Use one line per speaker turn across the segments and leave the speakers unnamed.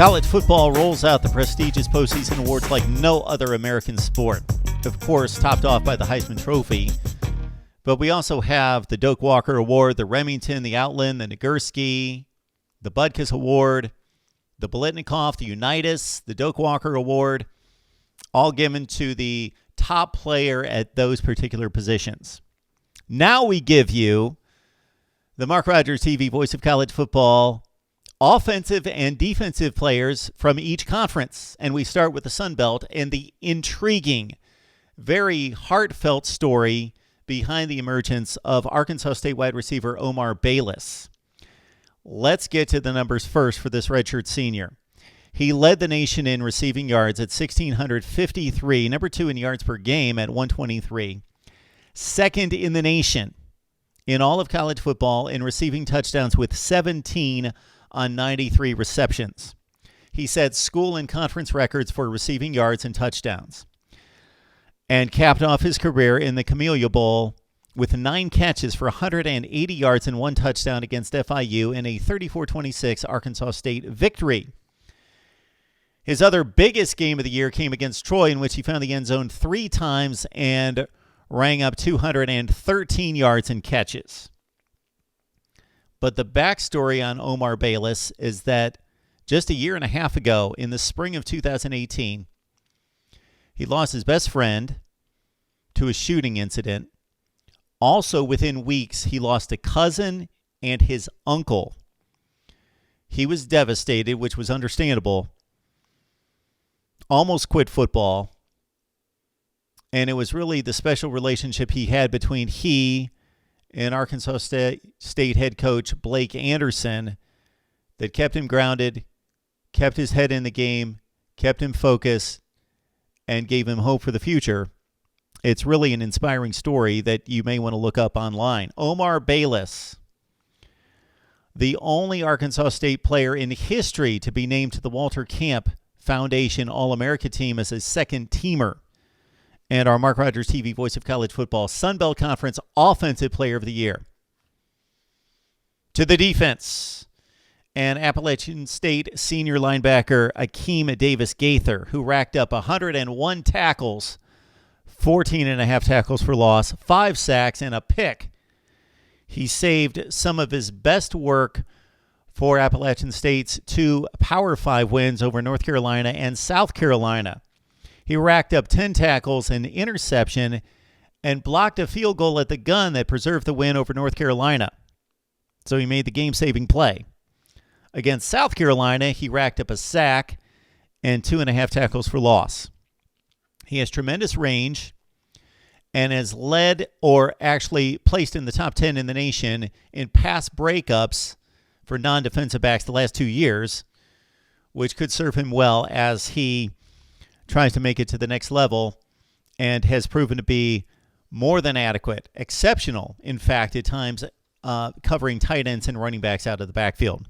College football rolls out the prestigious postseason awards like no other American sport. Of course, topped off by the Heisman Trophy. But we also have the Doak Walker Award, the Remington, the Outland, the Nagurski, the Butkus Award, the Bolitnikoff, the Unitas, the Doak Walker Award, all given to the top player at those particular positions. Now we give you the Mark Rogers TV Voice of College Football offensive and defensive players from each conference. And we start with the Sun Belt and the intriguing, very heartfelt story behind the emergence of Arkansas State wide receiver Omar Bayless. Let's get to the numbers first for this redshirt senior. He led the nation in receiving yards at 1,653, number 2 in yards per game at 123, second in the nation in all of college football in receiving touchdowns with 17 on 93 receptions. He set school and conference records for receiving yards and touchdowns, and capped off his career in the Camellia Bowl with 9 catches for 180 yards and 1 touchdown against FIU in a 34-26 Arkansas State victory. His other biggest game of the year came against Troy, in which he found the end zone 3 times and rang up 213 yards and catches. But the backstory on Omar Bayless is that just a year and a half ago, in the spring of 2018, he lost his best friend to a shooting incident. Also, within weeks, he lost a cousin and his uncle. He was devastated, which was understandable. Almost quit football. And it was really the special relationship he had between he and Arkansas State head coach Blake Anderson that kept him grounded, kept his head in the game, kept him focused, and gave him hope for the future. It's really an inspiring story that you may want to look up online. Omar Bayless, the only Arkansas State player in history to be named to the Walter Camp Foundation All-America team as a second-teamer, and our Mark Rogers TV Voice of College Football Sun Belt Conference Offensive Player of the Year. To the defense, and Appalachian State senior linebacker Akeem Davis-Gaither, who racked up 101 tackles, 14.5 tackles for loss, 5 sacks, and a pick. He saved some of his best work for Appalachian State's 2 Power 5 wins over North Carolina and South Carolina. He racked up 10 tackles, an interception, and blocked a field goal at the gun that preserved the win over North Carolina. So he made the game-saving play. Against South Carolina, he racked up a sack and 2.5 tackles for loss. He has tremendous range and has led, or actually placed in the top 10 in the nation in pass breakups for non-defensive backs the last 2 years, which could serve him well as he tries to make it to the next level, and has proven to be more than adequate, exceptional, in fact, at times covering tight ends and running backs out of the backfield.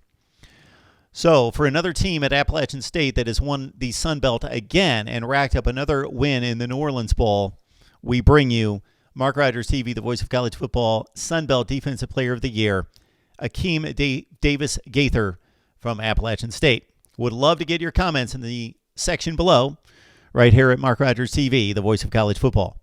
So for another team at Appalachian State that has won the Sun Belt again and racked up another win in the New Orleans Bowl, we bring you Mark Rogers TV, the Voice of College Football Sun Belt Defensive Player of the Year, Akeem Davis-Gaither from Appalachian State. Would love to get your comments in the section below, right here at Mark Rogers TV, the Voice of College Football.